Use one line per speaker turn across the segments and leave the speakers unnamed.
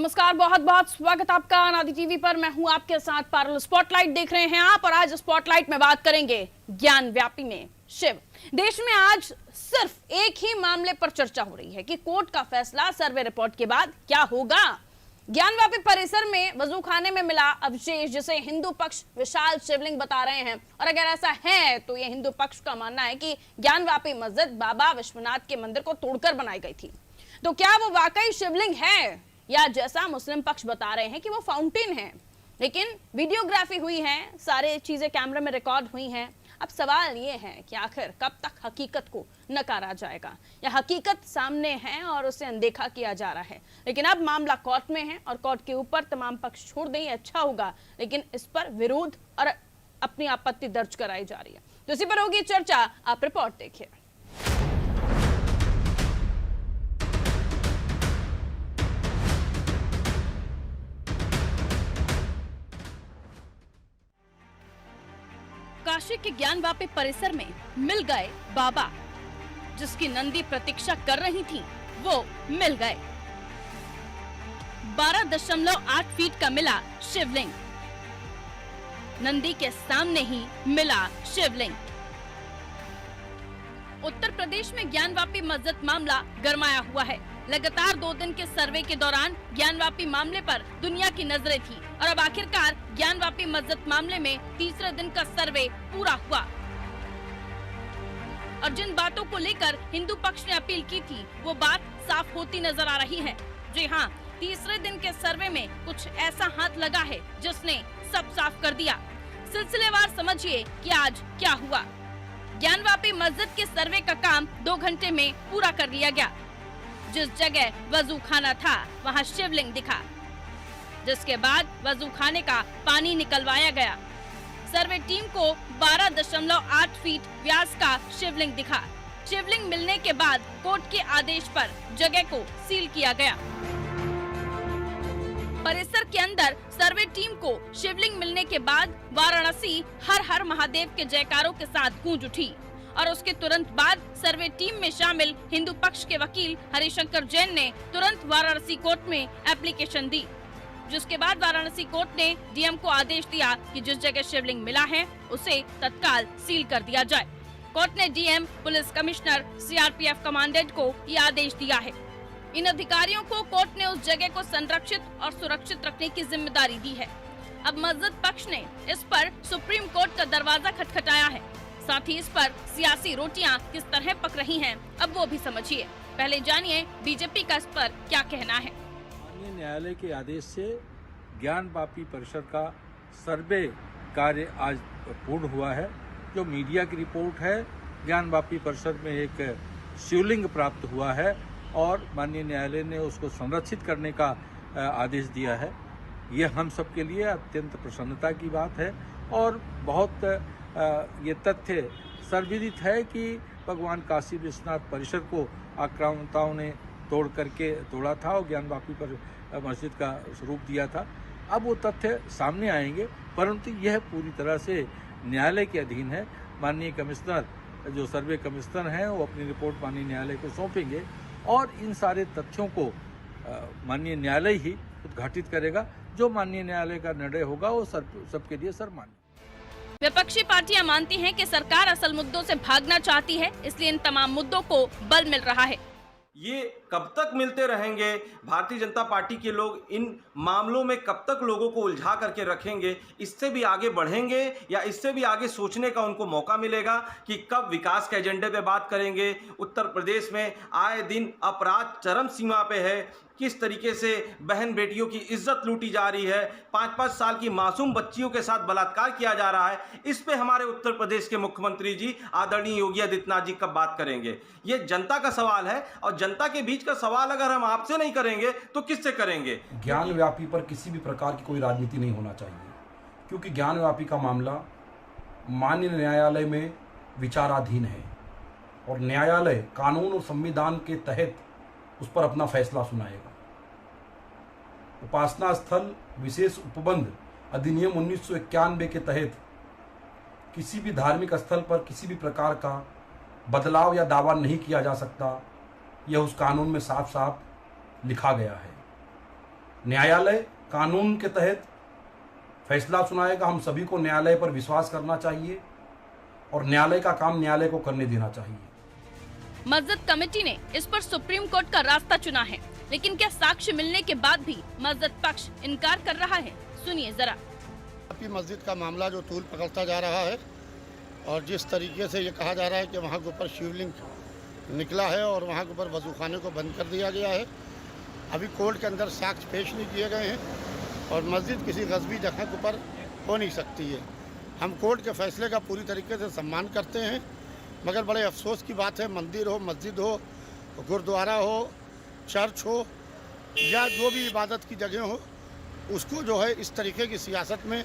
नमस्कार, बहुत बहुत स्वागत आपका अनादि टीवी पर। मैं हूं आपके साथ पारुल। स्पॉटलाइट देख रहे हैं आप और आज स्पॉटलाइट में बात करेंगे ज्ञान व्यापी में शिव। देश में आज सिर्फ एक ही मामले पर चर्चा हो रही है कि कोर्ट का फैसला सर्वे रिपोर्ट के बाद क्या होगा। ज्ञानव्यापी परिसर में वजूखाने में मिला अवशेष जिसे हिंदू पक्ष विशाल शिवलिंग बता रहे हैं, और अगर ऐसा है तो यह हिंदू पक्ष का मानना है कि ज्ञानव्यापी मस्जिद बाबा विश्वनाथ के मंदिर को तोड़कर बनाई गई थी। तो क्या वो वाकई शिवलिंग है या जैसा मुस्लिम पक्ष बता रहे हैं कि वो फाउंटेन है। लेकिन वीडियोग्राफी हुई है, सारे चीजें कैमरे में रिकॉर्ड हुई हैं। अब सवाल ये है कि आखिर कब तक हकीकत को नकारा जाएगा या हकीकत सामने है और उसे अनदेखा किया जा रहा है। लेकिन अब मामला कोर्ट में है और कोर्ट के ऊपर तमाम पक्ष छोड़ दें अच्छा होगा, लेकिन इस पर विरोध और अपनी आपत्ति दर्ज कराई जा रही है। तो इसी पर होगी चर्चा, आप रिपोर्ट देखिए। काशी के ज्ञानव्यापी परिसर में मिल गए बाबा। जिसकी नंदी प्रतीक्षा कर रही थी वो मिल गए। 12.8 फीट का मिला शिवलिंग। नंदी के सामने ही मिला शिवलिंग। उत्तर प्रदेश में ज्ञानव्यापी मस्जिद मामला गरमाया हुआ है। लगातार 2 दिन के सर्वे के दौरान ज्ञानव्यापी मामले पर दुनिया की नजरें थी और अब आखिरकार ज्ञानव्यापी मस्जिद मामले में तीसरे दिन का सर्वे पूरा हुआ। और जिन बातों को लेकर हिंदू पक्ष ने अपील की थी वो बात साफ होती नजर आ रही है। जी हाँ, तीसरे दिन के सर्वे में कुछ ऐसा हाथ लगा है जिसने सब साफ कर दिया। सिलसिलेवार समझिए कि आज क्या हुआ। ज्ञानव्यापी मस्जिद के सर्वे का काम 2 घंटे में पूरा कर लिया गया। जिस जगह वजू खाना था वहां शिवलिंग दिखा, जिसके बाद वजू खाने का पानी निकलवाया गया। सर्वे टीम को 12.8 फीट व्यास का शिवलिंग दिखा। शिवलिंग मिलने के बाद कोर्ट के आदेश पर जगह को सील किया गया। परिसर के अंदर सर्वे टीम को शिवलिंग मिलने के बाद वाराणसी हर हर महादेव के जयकारों के साथ गूंज उठी और उसके तुरंत बाद सर्वे टीम में शामिल हिंदू पक्ष के वकील हरिशंकर जैन ने तुरंत वाराणसी कोर्ट में एप्लीकेशन दी। जिसके बाद वाराणसी कोर्ट ने डीएम को आदेश दिया कि जिस जगह शिवलिंग मिला है उसे तत्काल सील कर दिया जाए। कोर्ट ने DM, police commissioner, CRPF commandant को ये आदेश दिया है। इन अधिकारियों को कोर्ट ने उस जगह को संरक्षित और सुरक्षित रखने की जिम्मेदारी दी है। अब मस्जिद पक्ष ने इस पर सुप्रीम कोर्ट का दरवाजा खटखटाया है। साथ ही इस पर सियासी रोटियां किस तरह पक रही हैं, अब वो भी समझिए। पहले जानिए बीजेपी का इस पर क्या कहना है।
माननीय न्यायालय के आदेश से ज्ञानव्यापी परिसर का सर्वे कार्य आज पूर्ण हुआ है। जो मीडिया की रिपोर्ट है, ज्ञानव्यापी परिसर में एक शिवलिंग प्राप्त हुआ है और माननीय न्यायालय ने उसको संरक्षित करने का आदेश दिया है। ये हम सब के लिए अत्यंत प्रसन्नता की बात है और बहुत ये तथ्य सर्वविदित है कि भगवान काशी विश्वनाथ परिसर को आक्रामकताओं ने तोड़ा था और ज्ञानव्यापी पर मस्जिद का स्वरूप दिया था। अब वो तथ्य सामने आएंगे, परंतु यह पूरी तरह से न्यायालय के अधीन है। माननीय कमिश्नर, जो सर्वे कमिश्नर हैं, वो अपनी रिपोर्ट माननीय न्यायालय को सौंपेंगे और इन सारे तथ्यों को माननीय न्यायालय ही उद्घाटित करेगा। जो माननीय न्यायालय का निर्णय होगा वो सबके लिए सर्वमान्य।
विपक्षी पार्टियां मानती हैं कि सरकार असल मुद्दों से भागना चाहती है, इसलिए इन तमाम मुद्दों को बल मिल रहा है।
ये कब तक मिलते रहेंगे? भारतीय जनता पार्टी के लोग इन मामलों में कब तक लोगों को उलझा करके रखेंगे? इससे भी आगे बढ़ेंगे या इससे भी आगे सोचने का उनको मौका मिलेगा कि कब विकास के एजेंडे पे बात करेंगे? उत्तर प्रदेश में आए दिन अपराध चरम सीमा पे है। किस तरीके से बहन बेटियों की इज्जत लूटी जा रही है, 5-5 साल की मासूम बच्चियों के साथ बलात्कार किया जा रहा है। इस पे हमारे उत्तर प्रदेश के मुख्यमंत्री जी आदरणीय योगी आदित्यनाथ जी कब बात करेंगे? ये जनता का सवाल है और जनता के बीच का सवाल अगर हम आपसे नहीं करेंगे तो किससे करेंगे?
ज्ञानव्यापी पर किसी भी प्रकार की कोई राजनीति नहीं होना चाहिए, क्योंकि ज्ञानव्यापी का मामला माननीय न्यायालय में विचाराधीन है और न्यायालय कानून और संविधान के तहत उस पर अपना फैसला सुनाएगा। उपासना स्थल विशेष उपबंध अधिनियम 1991 के तहत किसी भी धार्मिक स्थल पर किसी भी प्रकार का बदलाव या दावा नहीं किया जा सकता, यह उस कानून में साफ साफ लिखा गया है। न्यायालय कानून के तहत फैसला सुनाएगा। हम सभी को न्यायालय पर विश्वास करना चाहिए और न्यायालय का काम न्यायालय को करने देना चाहिए।
मस्जिद कमेटी ने इस पर सुप्रीम कोर्ट का रास्ता चुना है, लेकिन क्या साक्ष्य मिलने के बाद भी मस्जिद पक्ष इनकार कर रहा है? सुनिए जरा।
मस्जिद का मामला जो तूल पकड़ता जा रहा है और जिस तरीके से ये कहा जा रहा है कि वहाँ के ऊपर शिवलिंग निकला है और वहाँ के ऊपर वजूखाने को बंद कर दिया गया है, अभी कोर्ट के अंदर साक्ष्य पेश नहीं किए गए हैं और मस्जिद किसी गज़बी जगह के ऊपर हो नहीं सकती है। हम कोर्ट के फैसले का पूरी तरीके से सम्मान करते हैं, मगर बड़े अफसोस की बात है, मंदिर हो, मस्जिद हो, गुरुद्वारा हो, चर्च हो या जो भी इबादत की जगह हो, उसको जो है इस तरीके की सियासत में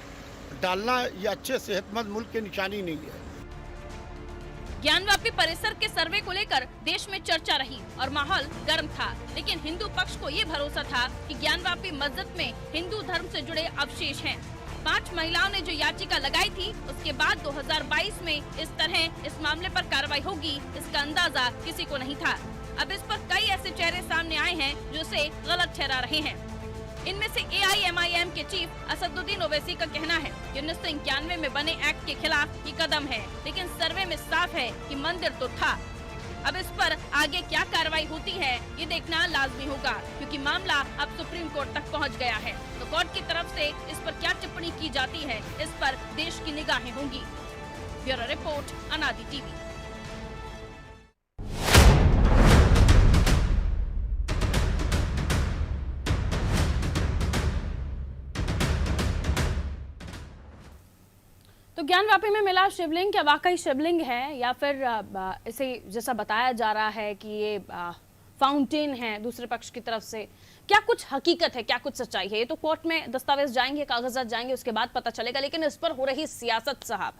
डालना ये अच्छे सेहतमंद मुल्क की निशानी नहीं है।
ज्ञानवापी परिसर के सर्वे को लेकर देश में चर्चा रही और माहौल गर्म था, लेकिन हिंदू पक्ष को ये भरोसा था कि ज्ञानवापी मस्जिद में हिंदू धर्म से जुड़े अवशेष हैं। 5 महिलाओं ने जो याचिका लगाई थी, उसके बाद 2022 में इस तरह इस मामले पर कार्रवाई होगी, इसका अंदाजा किसी को नहीं था। अब इस पर कई ऐसे चेहरे सामने आए हैं जो इसे गलत ठहरा रहे हैं। इनमें से AIMIM के चीफ असदुद्दीन ओवैसी का कहना है कि 1991 में बने एक्ट के खिलाफ ये कदम है, लेकिन सर्वे में साफ है कि मंदिर तो था। अब इस पर आगे क्या कार्रवाई होती है ये देखना लाजमी होगा, क्योंकि मामला अब सुप्रीम कोर्ट तक पहुंच गया है। तो कोर्ट की तरफ से इस पर क्या टिप्पणी की जाती है, इस पर देश की निगाहें होंगी। ब्यूरो रिपोर्ट, अनादि टीवी। तो ज्ञानवापी में मिला शिवलिंग क्या वाकई शिवलिंग है या फिर इसे जैसा बताया जा रहा है कि ये फाउंटेन है दूसरे पक्ष की तरफ से? क्या कुछ हकीकत है, क्या कुछ सच्चाई है? ये तो कोर्ट में दस्तावेज जाएंगे, कागजात जाएंगे, उसके बाद पता चलेगा। लेकिन इस पर हो रही सियासत साहब,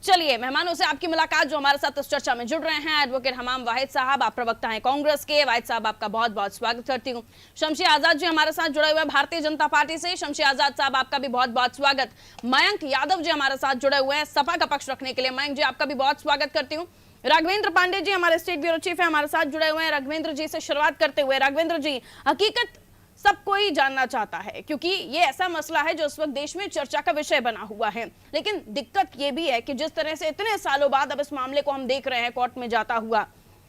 चलिए मेहमानों से आपकी मुलाकात जो हमारे साथ इस चर्चा में जुड़ रहे हैं। एडवोकेट हमाम वाहिद साहब, आप प्रवक्ता हैं कांग्रेस के। वाहिद साहब, आपका बहुत बहुत स्वागत करती हूँ। शमशेर आजाद जी हमारे साथ जुड़े हुए हैं भारतीय जनता पार्टी से। शमशेर आजाद साहब, आपका भी बहुत बहुत स्वागत। मयंक यादव जी हमारे साथ जुड़े हुए हैं सपा का पक्ष रखने के लिए। मयंक जी, आपका भी बहुत स्वागत करती हूँ। राघवेंद्र पांडे जी हमारे स्टेट ब्यूरो चीफ है, हमारे साथ जुड़े हुए हैं। राघवेंद्र जी से शुरुआत करते हुए, राघवेंद्र जी, हकीकत सब कोई जानना चाहता है क्योंकि ये ऐसा मसला है जो इस वक्त देश में चर्चा का विषय बना हुआ है। लेकिन दिक्कत ये भी है कि जिस तरह से इतने सालों बाद अब इस मामले को हम देख रहे हैं कोर्ट में जाता हुआ,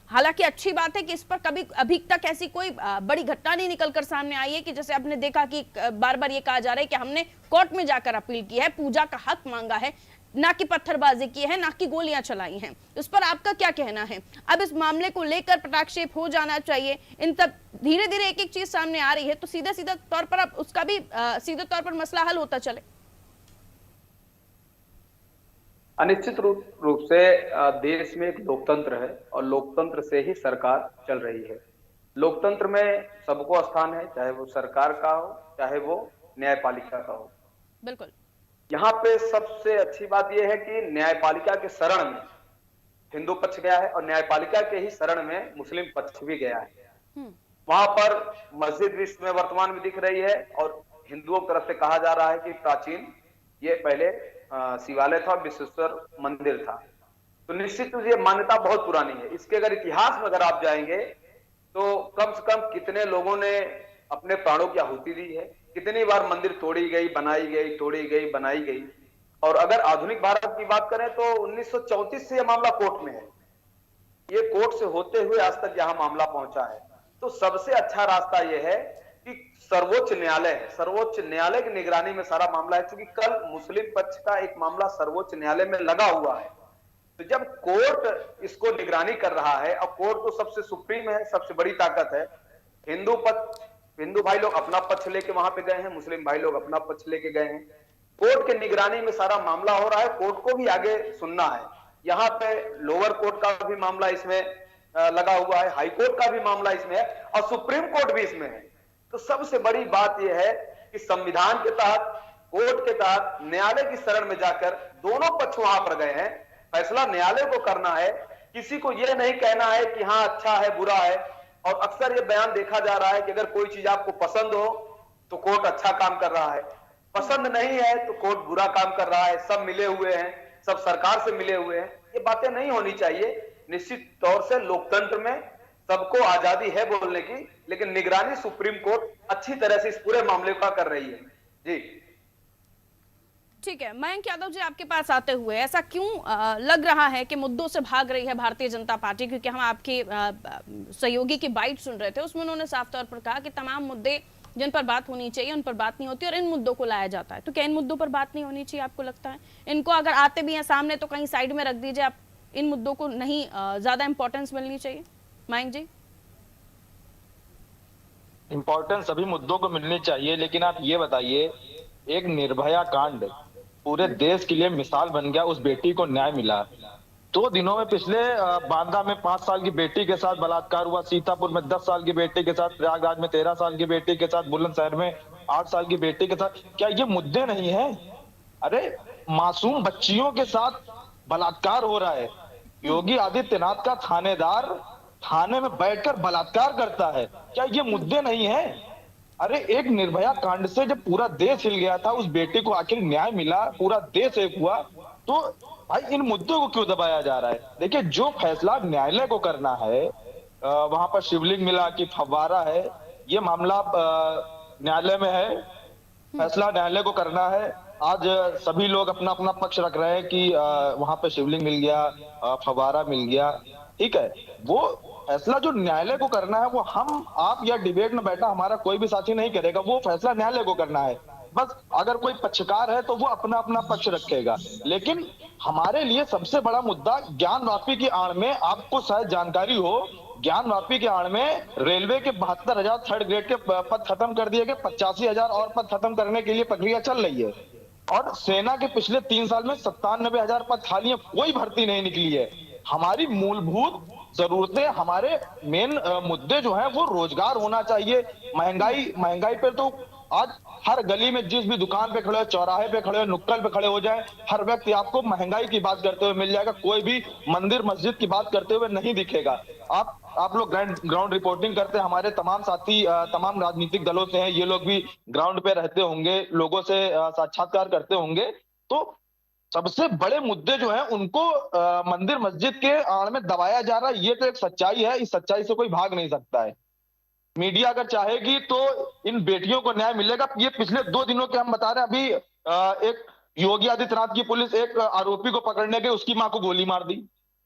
हालांकि अच्छी बात है कि इस पर कभी अभी तक ऐसी कोई बड़ी घटना नहीं निकलकर सामने आई है कि जैसे आपने देखा कि बार बार ये कहा जा रहा है कि हमने कोर्ट में जाकर अपील की है, पूजा का हक मांगा है, ना कि पत्थरबाजी की है, ना कि गोलियां चलाई हैं। इस पर आपका क्या कहना है? अब इस मामले को लेकर पटाक्षेप हो जाना चाहिए, इन तब धीरे धीरे एक एक चीज सामने आ रही है तो सीधा सीधा तौर पर अब उसका भी सीधे तौर पर मसला हल होता चले।
अनिश्चित रूप से देश में एक लोकतंत्र है और लोकतंत्र से ही सरकार चल रही है। लोकतंत्र में सबको स्थान है, चाहे वो सरकार का हो, चाहे वो न्यायपालिका का हो।
बिल्कुल।
यहाँ पे सबसे अच्छी बात यह है कि न्यायपालिका के शरण में हिंदू पक्ष गया है और न्यायपालिका के ही शरण में मुस्लिम पक्ष भी गया है। वहां पर मस्जिद विश्व में वर्तमान में दिख रही है और हिंदुओं की तरफ से कहा जा रहा है कि प्राचीन ये पहले शिवालय था, विश्वेश्वर मंदिर था। तो निश्चित रूप से ये मान्यता बहुत पुरानी है। इसके अगर इतिहास में अगर आप जाएंगे तो कम से कम कितने लोगों ने अपने प्राणों की आहुति दी है, कितनी बार मंदिर तोड़ी गई, बनाई गई, तोड़ी गई, बनाई गई। और अगर आधुनिक भारत की बात करें तो 1934 से यह मामला कोर्ट में है। ये कोर्ट से होते हुए आज तक यहां मामला पहुंचा है। तो सबसे अच्छा रास्ता यह है कि सर्वोच्च न्यायालय है, सर्वोच्च न्यायालय की निगरानी में सारा मामला है। क्योंकि कल मुस्लिम पक्ष का एक मामला सर्वोच्च न्यायालय में लगा हुआ है, तो जब कोर्ट इसको निगरानी कर रहा है, और कोर्ट तो सबसे सुप्रीम है, सबसे बड़ी ताकत है। हिंदू भाई लोग अपना पक्ष लेके वहां पे गए हैं, मुस्लिम भाई लोग अपना पक्ष लेके गए हैं। कोर्ट के निगरानी में सारा मामला हो रहा है, कोर्ट को भी आगे सुनना है। यहाँ पे लोअर कोर्ट का भी मामला इसमें लगा हुआ है, हाई कोर्ट का भी मामला इसमें है और सुप्रीम कोर्ट भी इसमें है। तो सबसे बड़ी बात यह है कि संविधान के तहत, कोर्ट के तहत न्यायालय की शरण में जाकर दोनों पक्ष वहां पर गए हैं। फैसला न्यायालय को करना है, किसी को यह नहीं कहना है कि हाँ अच्छा है, बुरा है। और अक्सर ये बयान देखा जा रहा है कि अगर कोई चीज आपको पसंद हो तो कोर्ट अच्छा काम कर रहा है, पसंद नहीं है तो कोर्ट बुरा काम कर रहा है, सब मिले हुए हैं, सब सरकार से मिले हुए हैं। ये बातें नहीं होनी चाहिए। निश्चित तौर से लोकतंत्र में सबको आजादी है बोलने की, लेकिन निगरानी सुप्रीम कोर्ट अच्छी तरह से इस पूरे मामले का कर रही है। जी
ठीक है, मयंक यादव जी, आपके पास आते हुए ऐसा क्यों लग रहा है कि मुद्दों से भाग रही है भारतीय जनता पार्टी? क्योंकि हम आपके सहयोगी की बाइट सुन रहे थे, उसमें उन्होंने साफ तौर पर कहा कि तमाम मुद्दे जिन पर बात होनी चाहिए उन पर बात नहीं होती और इन मुद्दों को लाया जाता है। तो क्या इन मुद्दों पर बात नहीं होनी चाहिए, आपको लगता है? इनको अगर आते भी हैं सामने तो कहीं साइड में रख दीजिए, आप इन मुद्दों को नहीं ज्यादा इंपॉर्टेंस मिलनी चाहिए? मयंक जी,
इम्पोर्टेंस सभी मुद्दों को मिलनी चाहिए, लेकिन आप ये बताइए, एक निर्भया कांड पूरे देश के लिए मिसाल बन गया, उस बेटी को न्याय मिला। 2 दिनों में पिछले बांदा में 5 साल की बेटी के साथ बलात्कार हुआ, सीतापुर में 10 साल की बेटी के साथ, प्रयागराज में 13 साल की बेटी के साथ, बुलंदशहर में 8 साल की बेटी के साथ। क्या ये मुद्दे नहीं है? अरे मासूम बच्चियों के साथ बलात्कार हो रहा है, योगी आदित्यनाथ का थानेदार थाने में बैठकर बलात्कार करता है, क्या ये मुद्दे नहीं है? अरे एक निर्भया कांड से जब पूरा देश हिल गया था, उस बेटे को आखिर न्याय मिला, पूरा देश एक हुआ, तो भाई इन मुद्दों को क्यों दबाया जा रहा है? देखिए, जो फैसला न्यायालय को करना है, वहां पर शिवलिंग मिला कि फव्वारा है, ये मामला न्यायालय में है, फैसला न्यायालय को करना है। आज सभी लोग अपना अपना पक्ष रख रहे हैं कि वहां पे शिवलिंग मिल गया, फव्वारा मिल गया, ठीक है। वो फैसला जो न्यायालय को करना है, वो हम आप या डिबेट में बैठा हमारा कोई भी साथी नहीं करेगा, वो फैसला न्यायालय को करना है। बस अगर कोई पक्षकार है तो वो अपना अपना पक्ष रखेगा, लेकिन हमारे लिए सबसे बड़ा मुद्दा ज्ञानवापी की आड़ में, आपको शायद जानकारी हो, ज्ञानवापी के आड़ में रेलवे के 72,000 थर्ड ग्रेड के पद खत्म कर दिए गए, 85,000 और पद खत्म करने के लिए प्रक्रिया चल रही है। और सेना के पिछले 3 साल में 97,000 पद खाली है, कोई भर्ती नहीं निकली है। हमारी मूलभूत जरूरतें, हमारे मेन मुद्दे जो हैं वो रोजगार होना चाहिए। महंगाई पे तो आज हर गली में जिस भी दुकान पे खड़े हो, चौराहे पे खड़े हो, नुक्कड़ पे खड़े हो जाए, हर व्यक्ति आपको महंगाई की बात करते हुए मिल जाएगा, कोई भी मंदिर मस्जिद की बात करते हुए नहीं दिखेगा। आप लोग ग्राउंड रिपोर्टिंग करते हैं, हमारे तमाम साथी तमाम राजनीतिक दलों से हैं, ये लोग भी ग्राउंड पे रहते होंगे, लोगों से साक्षात्कार करते होंगे, तो सबसे बड़े मुद्दे जो हैं उनको मंदिर मस्जिद के आड़ में दबाया जा रहा है, ये तो एक सच्चाई है, इस सच्चाई से कोई भाग नहीं सकता है। मीडिया अगर चाहेगी तो इन बेटियों को न्याय मिलेगा। ये पिछले 2 दिनों के हम बता रहे हैं, अभी एक योगी आदित्यनाथ की पुलिस एक आरोपी को पकड़ने गई, उसकी मां को गोली मार दी।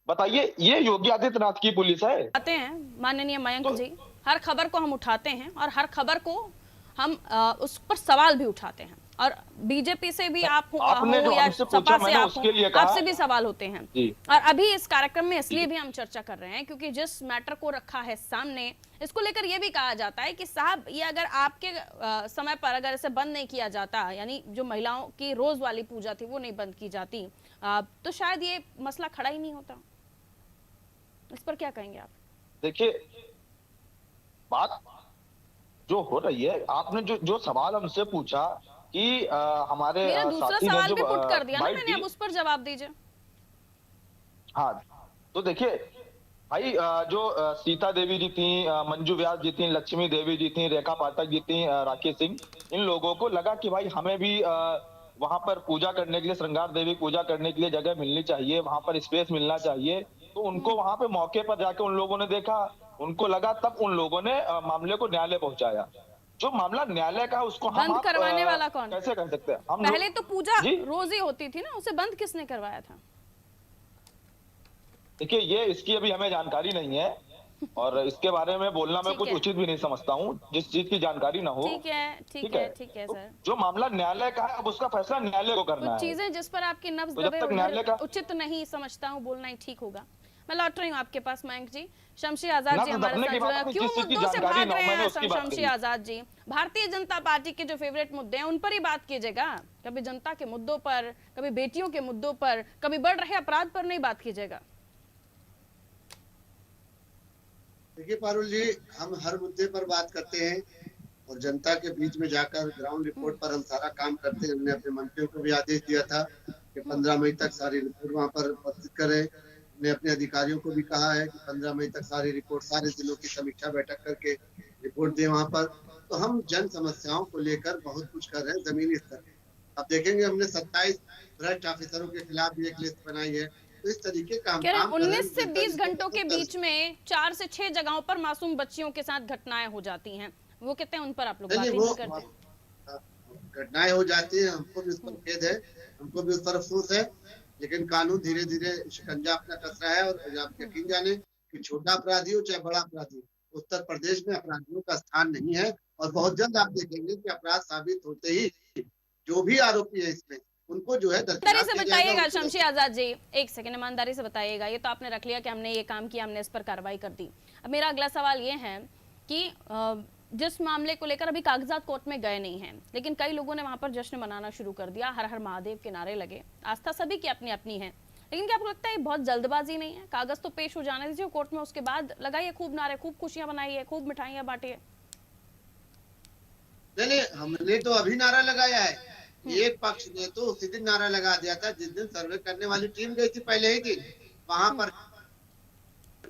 बताइए, ये योगी आदित्यनाथ की पुलिस है?
आते हैं माननीय मयंक जी, हर खबर को हम उठाते हैं और हर खबर को हम उस पर सवाल भी उठाते हैं, और बीजेपी से भी आप हो या सपा से आप हो, आपसे भी सवाल होते हैं। और अभी इस कार्यक्रम में इसलिए भी हम चर्चा कर रहे हैं क्योंकि जिस मैटर को रखा है सामने, इसको लेकर यह भी कहा जाता है कि साहब, ये अगर आपके समय पर अगर इसे बंद नहीं किया जाता, यानी जो महिलाओं की रोज वाली पूजा थी वो नहीं बंद की जाती, तो शायद ये मसला खड़ा ही नहीं होता। इस पर क्या कहेंगे आप?
देखिए, बात जो हो रही है, आपने जो सवाल हमसे पूछा कि हमारे
मेरा दूसरा सवाल भी पुट कर दिया ना मैंने, अब उस पर जवाब दीजिए।
हाँ, तो देखिए भाई, जो सीता देवी जी थी, मंजू व्यास जी थी, लक्ष्मी देवी जी थी, रेखा पाठक जी थी, राकेश सिंह, इन लोगों को लगा कि भाई हमें भी वहां पर पूजा करने के लिए, श्रृंगार देवी पूजा करने के लिए जगह मिलनी चाहिए, वहां पर स्पेस मिलना चाहिए। तो उनको वहां पे मौके पर जाके उन लोगों ने देखा, उनको लगा, तब उन लोगों ने मामले को न्यायालय पहुंचाया। जो मामला न्यायालय का उसको
बंद करवाने वाला कौन?
कैसे कर सकते हैं हम?
पहले तो पूजा रोज ही होती थी ना, उसे बंद किसने करवाया था?
देखिए, ये इसकी अभी हमें जानकारी नहीं है और इसके बारे में बोलना मैं कुछ उचित भी नहीं समझता हूँ, जिस चीज की जानकारी ना हो।
ठीक है सर।
जो मामला न्यायालय का है, अब उसका फैसला न्यायालय को करना है।
चीजें जिस पर आपकी नब्ज दबे उचित नहीं समझता हूँ, बोलना ही ठीक होगा। मैं लौट रही हूँ आपके पास मयंक जी। शमशी आजाद जी हमारे साथ जुड़े हैं। क्यों मुद्दों से भाग रहे हैं शमशी आजाद जी? भारतीय जनता पार्टी के जो फेवरेट मुद्दे हैं उन पर ही बात कीजिएगा, कभी जनता के मुद्दों पर, कभी बेटियों के मुद्दों पर, कभी बढ़ रहे अपराध पर नहीं बात कीजिएगा।
देखिए पारुल जी, हम हर मुद्दे पर बात करते हैं और जनता के बीच में जाकर ग्राउंड रिपोर्ट पर हम सारा काम करते हैं। हमने अपने मंत्रियों को भी आदेश दिया था कि 15 मई तक सारी रिपोर्ट वहां पर प्रस्तुत करें। हमने अपने अधिकारियों को भी कहा है कि 15 मई तक सारी रिपोर्ट, सारे जिलों की समीक्षा बैठक करके रिपोर्ट दें वहां पर। तो हम जन समस्याओं को लेकर बहुत कुछ कर रहे हैं जमीनी स्तर पर। अब देखेंगे, हमने 27 भ्रष्ट ऑफिसरों के खिलाफ भी एक लिस्ट बनाई है, तो इस तरीके का हम
कह रहे
काम कर रहे हैं।
19 से 20 घंटों के बीच में 4 से 6 जगहों पर मासूम बच्चियों के साथ घटनाएं हो जाती हैं। वो कहते हैं उन पर आप लोग बात ही नहीं करते।
घटनाएं हो जाती है, हमको भी उस पर खेद है, हमको भी उस पर अफसोस है, लेकिन कानून धीरे धीरे शिकंजा अपना कस रहा है। और आप यकीन जाने कि छोटा अपराधी हो चाहे बड़ा अपराधी हो, उत्तर प्रदेश में अपराधियों का स्थान नहीं है। और बहुत जल्द आप देखेंगे कि अपराध साबित होते ही जो भी आरोपी है इसमें, उनको जो है
ईमानदारी से बताइएगा शमशी आजाद जी, एक सेकंड ईमानदारी से बताइएगा। ये तो आपने रख लिया कि हमने ये काम किया, हमने इस पर कार्रवाई कर दी। अब मेरा अगला सवाल ये है कि जिस मामले को लेकर अभी कागजात कोर्ट में गए नहीं हैं, लेकिन कई लोगों ने वहां पर जश्न मनाना शुरू कर दिया, हर हर महादेव के नारे लगे। आस्था सभी की अपनी अपनी है, लेकिन क्या आपको लगता है बहुत जल्दबाजी नहीं है? कागज तो पेश हो जाने दीजिए कोर्ट में, उसके बाद लगाइए खूब नारे, खूब खुशियां बनाइए, खूब मिठाइयां बांटिए।
नहीं, हमने तो अभी नारा लगाया है। एक पक्ष ने तो उसी दिन नारा लगा दिया था जिस दिन सर्वे करने वाली टीम गई थी, पहले ही दिन वहां पर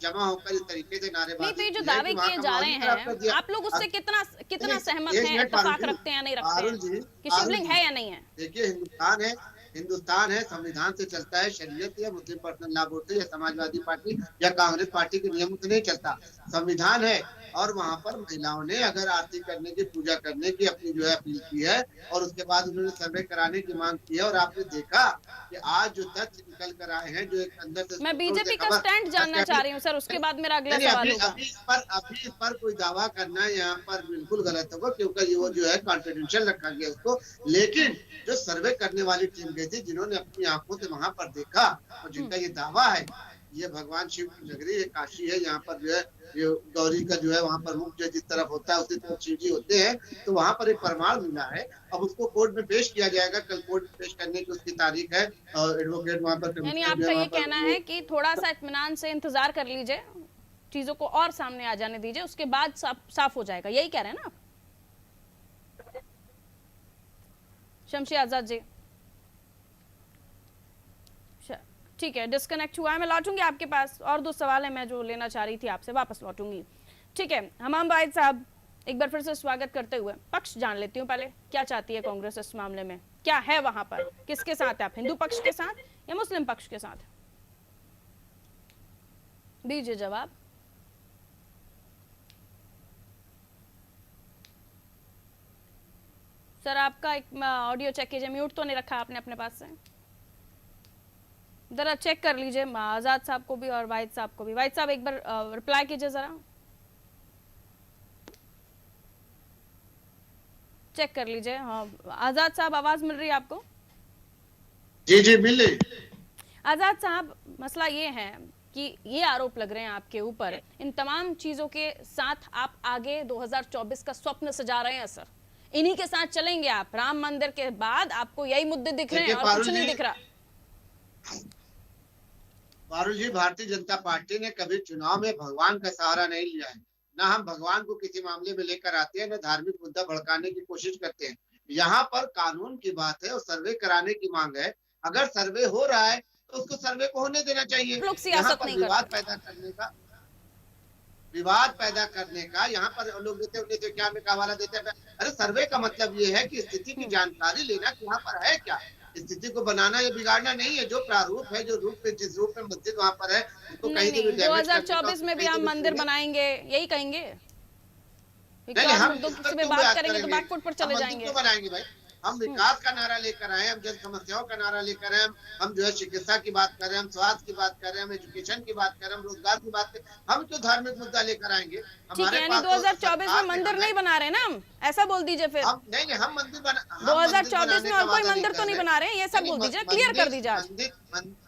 जमा होकर इस तरीके से नारेबाजी।
नहीं, तो ये जो दावे किए जा रहे हैं, आप लोग उससे कितना सहमत हैं, इत्तेफाक रखते हैं या नहीं रखते हैं कि शिवलिंग है या नहीं है?
देखिए, हिंदुस्तान है, संविधान से चलता है, शरीयत या मुस्लिम पर्सनल लॉ बोर्ड से या समाजवादी पार्टी या कांग्रेस पार्टी के नियम से नहीं चलता, संविधान है। और वहां पर महिलाओं ने अगर आरती करने की, पूजा करने की अपनी जो है अपील की है, और उसके बाद उन्होंने सर्वे कराने की मांग की है। और आपने देखा कि आज जो तथ्य निकल कर आए हैं, जो एक अंदर से,
मैं बीजेपी का स्टैंड जानना चाह रही हूँ सर, उसके बाद मेरा अगला सवाल होगा।
अभी इस पर कोई दावा करना यहाँ पर बिल्कुल गलत होगा, क्योंकि वो जो है कॉन्फिडेंशियल रखा गया उसको। लेकिन जो सर्वे करने वाली टीम गई थी, जिन्होंने अपनी आंखों से वहां पर देखा, और जिनका ये दावा है, ये भगवान शिव की नगरी है, काशी है, यहाँ पर जो है ये गौरी का जो है वहाँ पर मुख जो जिस तरफ होता है उसी तरफ शिव जी होते हैं। तो वहाँ पर एक प्रमाण मिला है, अब उसको कोर्ट में पेश किया जाएगा। कल कोर्ट में पेश करने की उसकी तारीख है, और एडवोकेट वहाँ पर,
यानी आपका ये कहना है कि थोड़ा सा इत्मीनान से इंतजार कर लीजिए, चीजों को और सामने आ जाने दीजिए, उसके बाद साफ हो जाएगा, यही कह रहे हैं ना आप? शमशी आजाद जी, ठीक है, डिस्कनेक्ट हुआ है, मैं लौटूंगी आपके पास। और 2 सवाल है मैं जो लेना चाह रही थी आपसे, वापस लौटूंगी। ठीक है, हमाम वाहिद साहब, एक बार फिर से स्वागत करते हुए पक्ष जान लेती हूँ पहले, क्या चाहती है कांग्रेस इस मामले में? क्या है वहां पर, किसके साथ है आप, हिंदू पक्ष के साथ या मुस्लिम पक्ष के साथ? दीजिए जवाब। सर आपका एक ऑडियो चेक कीजिए, म्यूट तो नहीं रखा आपने अपने पास से? जरा चेक कर लीजिए आजाद साहब को भी और वाहिद साहब को भी। वाहिद साहब एक बार रिप्लाई कीजिए, जरा चेक कर लीजिए। हाँ आजाद साहब, आवाज मिल रही है आपको?
जी जी मिल रही।
आजाद साहब, मसला ये है कि ये आरोप लग रहे हैं आपके ऊपर, इन तमाम चीजों के साथ आप आगे 2024 का स्वप्न सजा रहे हैं सर, इन्हीं के साथ चलेंगे आप? राम मंदिर के बाद आपको यही मुद्दे दिख रहे हैं और कुछ नहीं दिख रहा?
पारुल जी, भारतीय जनता पार्टी ने कभी चुनाव में भगवान का सहारा नहीं लिया है। ना हम भगवान को किसी मामले में लेकर आते हैं, न धार्मिक मुद्दा भड़काने की कोशिश करते हैं। यहाँ पर कानून की बात है और सर्वे कराने की मांग है। अगर सर्वे हो रहा है तो उसको सर्वे को होने देना चाहिए।
लोग सियासत नहीं
विवाद पैदा करने का यहाँ पर लोग देते हैं, क्या में हवाला देते हैं। अरे सर्वे का मतलब ये है कि स्थिति की जानकारी लेना कि यहाँ पर है क्या, स्थिति को बनाना या बिगाड़ना नहीं है। जो प्रारूप है, जो रूप में, जिस रूप में मस्जिद वहाँ पर है, उसको कहीं से भी
2024 में भी हम मंदिर बनाएंगे, यही कहेंगे?
हम
बात करेंगे तो बैकफुट पर चले जाएंगे।
बनाएंगे भाई, हम विकास का नारा लेकर आए, हम जन समस्याओं का नारा लेकर आए, हम जो है चिकित्सा की बात कर रहे हैं, हम स्वास्थ्य की बात कर रहे हैं, हम एजुकेशन की बात कर रहे हैं, हम रोजगार की बात कर रहे हैं। हम क्यों धार्मिक मुद्दा लेकर आएंगे?
ठीक है, यानी 2024 में मंदिर नहीं बना रहे ना हम, ऐसा बोल दीजिए फिर।
नहीं, हम मंदिर बना
2024 में और कोई मंदिर तो नहीं बना रहे हैं, ये सब बोल दीजिए, क्लियर कर दीजिए।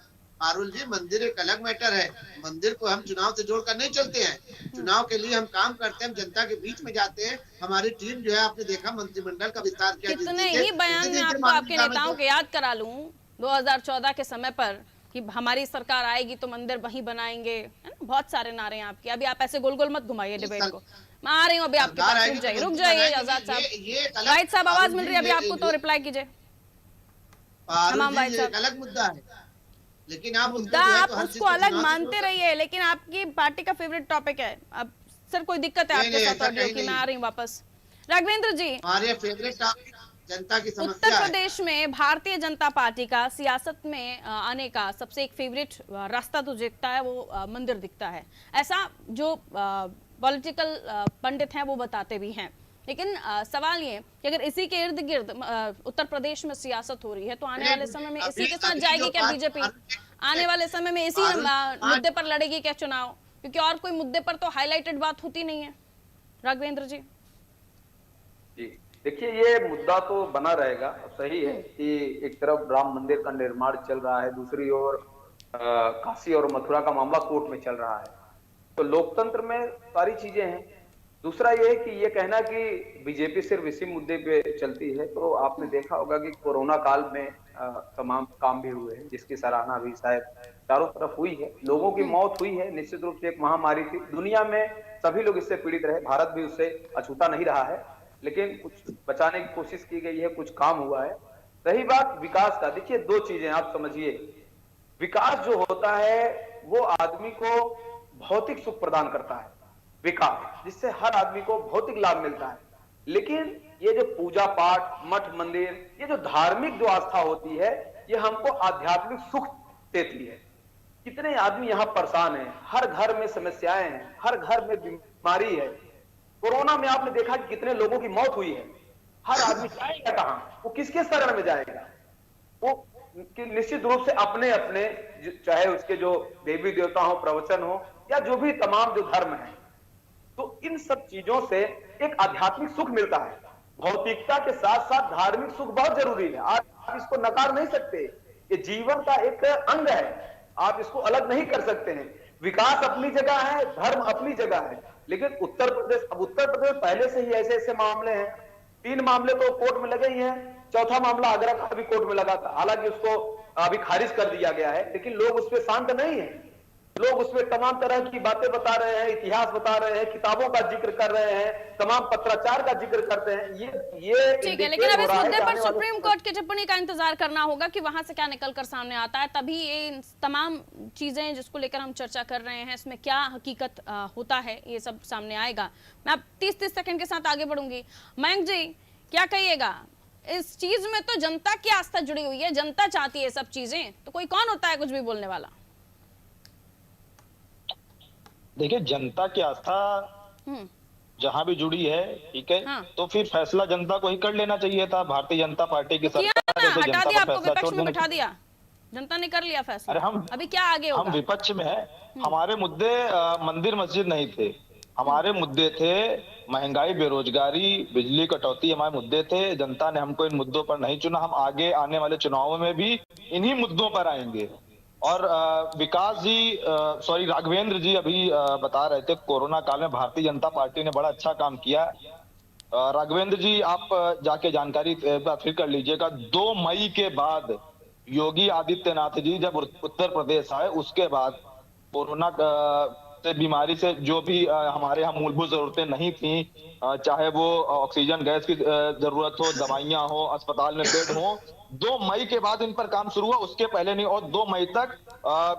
पारुल जी, मंदिर एक अलग मैटर है। मंदिर को हम चुनाव से जोड़कर नहीं चलते हैं। चुनाव के लिए हम काम करते हैं, हम जनता के बीच में जाते हैं। हमारी टीम जो है, आपने देखा मंत्रिमंडल का विस्तार किया।
कितने ही बयान में आपको आपके नेताओं के याद करा लूं 2014 के समय पर कि हमारी सरकार आएगी तो मंदिर वहीं बनाएंगे, है ना? बहुत सारे नारे हैं आपके। अभी आप ऐसे गोल गोल मत घुमाइए डिबेट को, मैं आ रही हूँ अभी आपके पास। रुक जाइए आजाद साहब। वाहिद साहब आवाज मिल रही है अभी आपको, तो रिप्लाई कीजिए।
अलग मुद्दा है, लेकिन आप
उसको अलग मानते रहिए, लेकिन आपकी पार्टी का फेवरेट टॉपिक है। अब सर कोई दिक्कत है आपके साथ ऑडियो की? मैं आ रही हूँ वापस। राघवेंद्र जी,
हमारे फेवरेट जनता की
उत्तर
समस्या है।
प्रदेश में भारतीय जनता पार्टी का सियासत में आने का सबसे एक फेवरेट रास्ता तो दिखता है वो मंदिर दिखता है, ऐसा जो पॉलिटिकल पंडित हैं वो बताते भी हैं। लेकिन सवाल ये कि अगर इसी के इर्द गिर्द उत्तर प्रदेश में सियासत हो रही है तो आने वाले समय में इसी के साथ जाएगी क्या बीजेपी? आने वाले समय में इसी मुद्दे पर लड़ेगी क्या चुनाव? क्योंकि और कोई मुद्दे पर तो हाईलाइटेड बात होती नहीं है। राघवेंद्र जी
जी देखिए, ये मुद्दा तो बना रहेगा। सही है कि एक तरफ राम मंदिर का निर्माण चल रहा है, दूसरी ओर काशी और मथुरा का मामला कोर्ट में चल रहा है, तो लोकतंत्र में सारी चीजें हैं। दूसरा ये है कि ये कहना कि बीजेपी सिर्फ इसी मुद्दे पे चलती है, तो आपने देखा होगा कि कोरोना काल में तमाम काम भी हुए हैं जिसकी सराहना भी शायद चारों तरफ हुई है। लोगों की मौत हुई है, निश्चित रूप से एक महामारी थी, दुनिया में सभी लोग इससे पीड़ित रहे, भारत भी उससे अछूता नहीं रहा है, लेकिन कुछ बचाने की कोशिश की गई है, कुछ काम हुआ है। रही बात विकास का, देखिए दो चीजें आप समझिए। विकास जो होता है वो आदमी को भौतिक सुख प्रदान करता है, विकास जिससे हर आदमी को भौतिक लाभ मिलता है। लेकिन ये जो पूजा पाठ, मठ मंदिर, ये जो धार्मिक जो आस्था होती है, ये हमको आध्यात्मिक सुख देती है। कितने आदमी यहाँ परेशान हैं, हर घर में समस्याएं हैं, हर घर में बीमारी है। कोरोना में आपने देखा कि कितने लोगों की मौत हुई है। हर आदमी जाएगा कहां, वो किसके शरण में जाएगा? वो कि निश्चित रूप से अपने अपने, चाहे उसके जो देवी देवता हो, प्रवचन हो, या जो भी तमाम जो धर्म है, तो इन सब चीजों से एक आध्यात्मिक सुख मिलता है। भौतिकता के साथ साथ धार्मिक सुख बहुत जरूरी है, आप इसको नकार नहीं सकते। ये जीवन का एक अंग है, आप इसको अलग नहीं कर सकते हैं। विकास अपनी जगह है, धर्म अपनी जगह है, लेकिन उत्तर प्रदेश पहले से ही ऐसे ऐसे मामले हैं। 3 मामले तो कोर्ट में लगे ही हैं, चौथा मामला आगरा का भी कोर्ट में लगा था, हालांकि उसको अभी खारिज कर दिया गया है, लेकिन लोग उस पर शांत नहीं है। लोग उसमें तमाम तरह की बातें बता रहे हैं, इतिहास बता रहे हैं, किताबों का जिक्र कर रहे हैं, तमाम पत्राचार का जिक्र करते हैं। ये
ठीक है, लेकिन अब इस मुद्दे पर सुप्रीम कोर्ट की टिप्पणी का इंतजार करना होगा कि वहां से क्या निकलकर सामने आता है, तभी ये तमाम चीजें जिसको लेकर हम चर्चा कर रहे हैं इसमें क्या हकीकत होता है ये सब सामने आएगा। मैं अब 30 सेकंड के साथ आगे बढ़ूंगी। मयंक जी क्या कहिएगा, इस चीज में तो जनता की आस्था जुड़ी हुई है, जनता चाहती है सब चीजें, तो कोई कौन होता है कुछ भी बोलने वाला?
देखिए, जनता की आस्था जहां भी जुड़ी है, ठीक है,
हाँ।
तो फिर फैसला जनता को ही कर लेना चाहिए था। भारतीय जनता पार्टी की सरकार
हटा दिया, आपको विपक्ष में बिठा दिया, जनता ने कर लिया फैसला।
अरे हम
अभी क्या आगे होगा?
हम विपक्ष में है, हमारे मुद्दे मंदिर मस्जिद नहीं थे, हमारे मुद्दे थे महंगाई, बेरोजगारी, बिजली कटौती, हमारे मुद्दे थे। जनता ने हमको इन मुद्दों पर नहीं चुना, हम आगे आने वाले चुनावों में भी इन्हीं मुद्दों पर आएंगे। और विकास जी, सॉरी राघवेंद्र जी अभी बता रहे थे कोरोना काल में भारतीय जनता पार्टी ने बड़ा अच्छा काम किया। राघवेंद्र जी आप जाके जानकारी फिर कर लीजिएगा। 2 मई के बाद योगी आदित्यनाथ जी जब उत्तर प्रदेश आए, उसके बाद कोरोना से बीमारी से जो भी हमारे यहाँ मूलभूत जरूरतें नहीं थी, चाहे वो ऑक्सीजन गैस की जरूरत हो, दवाइयां हो, अस्पताल में बेड हो, 2 मई के बाद इन पर काम शुरू हुआ, उसके पहले नहीं। और 2 मई तक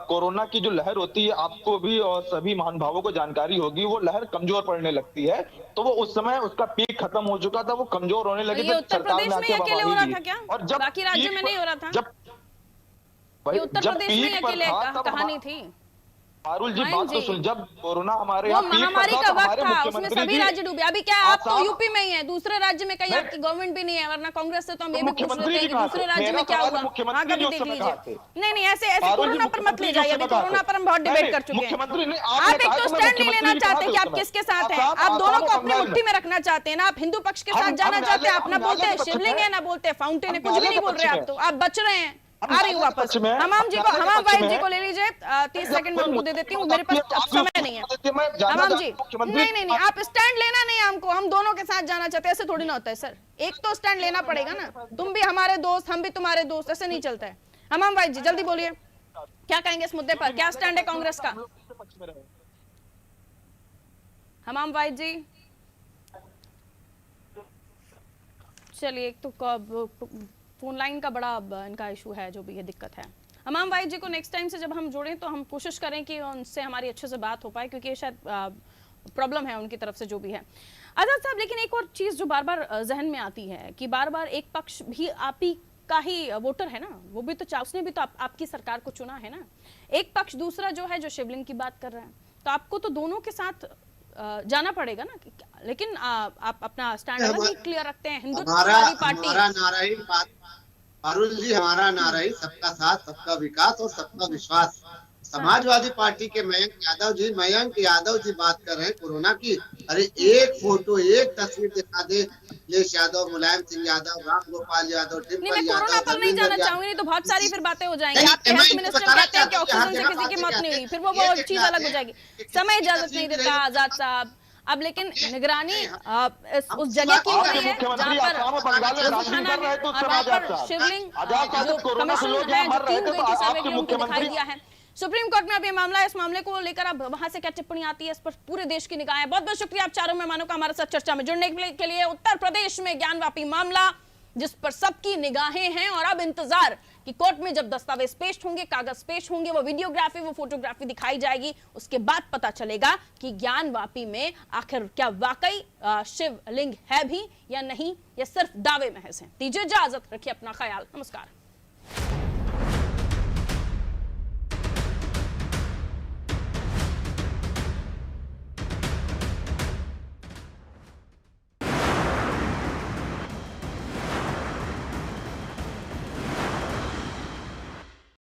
कोरोना की जो लहर होती है, आपको भी और सभी महानुभावों को जानकारी होगी, वो लहर कमजोर पड़ने लगती है। तो वो उस समय उसका पीक खत्म हो चुका था, वो कमजोर होने लगी।
ये उत्तर प्रदेश में अकेले हो रहा था क्या?
और जब
बाकी राज्य में नहीं हो रहा था? ये उत्तर प्रदेश में अकेले कहानी थी।
पारुल जी बात तो सुन, जब कोरोना हमारे
वो
यहाँ
महामारी का वक्त था, उसमें सभी राज्य डूबे। अभी क्या आप तो
साहब,
यूपी में ही है, दूसरे राज्य में कहीं आपकी गवर्नमेंट भी नहीं है, वरना कांग्रेस से तो हम ये भी पूछ लेते हैं कि दूसरे राज्य में क्या हुआ, वहां का भी देख लीजिए। नहीं ऐसे कोरोना पर मत ले जाइए, अभी कोरोना पर हम बहुत डिबेट कर चुके हैं। आप एक तो स्टैंड नहीं लेना चाहते कि आप किसके साथ हैं, आप दोनों को अपनी मुट्ठी में रखना चाहते हैं ना। आप हिंदू पक्ष के साथ जाना चाहते हैं, आप ना बोलते हैं शिवलिंग है, ना बोलते हैं फाउंटेन है, कुछ भी नहीं बोल रहे आप, तो आप बच रहे हैं। आ रही हूँ वापस। हमाम वाइफ जी को ले लीजिए, 30 सेकंड में उनको दे देती हूँ, मेरे पास अब समय नहीं है। हमाम जी नहीं, आप स्टैंड लेना नहीं है हमको, हम दोनों के साथ जाना चाहते हैं, ऐसे थोड़ी ना होता है सर। एक तो स्टैंड लेना पड़ेगा ना, तुम भी हमारे दोस्त, हम भी तुम्हारे दोस्त, ऐसे नहीं चलता है। हमाम वाइफ जी जल्दी बोलिए, क्या कहेंगे इस मुद्दे पर, क्या स्टैंड है कांग्रेस का? हमाम वाइफ जी चलिए, एक तो फोन लाइन का बड़ा इनका इशू है, जो भी ये दिक्कत है। हमाम वाइफ जी को नेक्स्ट टाइम से जब हम जोड़ें तो हम कोशिश करें कि उनसे हमारी अच्छे से बात हो पाए, क्योंकि ये शायद प्रॉब्लम है उनकी तरफ से जो भी है। आजाद साहब, लेकिन एक और चीज जो बार बार जहन में आती है कि बार बार एक पक्ष भी आप ही का ही वोटर है ना, वो भी तो उसने भी तो आपकी सरकार को चुना है ना। एक पक्ष दूसरा जो है जो शिवलिंग की बात कर रहा है, तो आपको तो दोनों के साथ जाना पड़ेगा ना। लेकिन आप अपना स्टैंड अलग ही क्लियर रखते हैं। हिंदुत्ववादी पार्टी,
हमारा नारा ही पारुल जी, हमारा नारा ही सबका साथ, सबका विकास और सबका विश्वास। समाजवादी पार्टी के मयंक यादव जी बात कर रहे हैं कोरोना की। अरे एक फोटो, एक तस्वीर दिखा दे, अखिलेश यादव, मुलायम सिंह यादव, राम गोपाल यादव,
नहीं, मैं कोरोना पर नहीं जाना चाहूंगी, नहीं तो बहुत सारी फिर बातें हो जाएंगी। आप हेल्थ मिनिस्टर कहते हैं कि ऑक्सीजन से किसी की मौत नहीं हुई, फिर वो चीज अलग हो जाएगी। समय इजाजत नहीं देता आजाद साहब। अब लेकिन निगरानी उस जगह की हो रही है जहाँ पर शिवलिंग जो कमिश्नर है, जो टीम गई थी सर्वे के लिए, उनको दिखाई दिया है। सुप्रीम कोर्ट में अब ये मामला है, इस मामले को लेकर अब वहां से क्या टिप्पणी आती है, इस पर पूरे देश की निगाहें। बहुत बहुत शुक्रिया आप चारों मेहमानों का हमारे साथ चर्चा में जुड़ने के लिए। उत्तर प्रदेश में ज्ञानवापी मामला जिस पर सबकी निगाहें हैं, और अब इंतजार कि कोर्ट में जब दस्तावेज पेश होंगे, कागज पेश होंगे, वो वीडियोग्राफी, वो फोटोग्राफी दिखाई जाएगी, उसके बाद पता चलेगा कि ज्ञानवापी में आखिर क्या वाकई शिवलिंग है भी या नहीं, या सिर्फ दावे महज हैं। दीजिए इजाजत, रखिए अपना ख्याल, नमस्कार।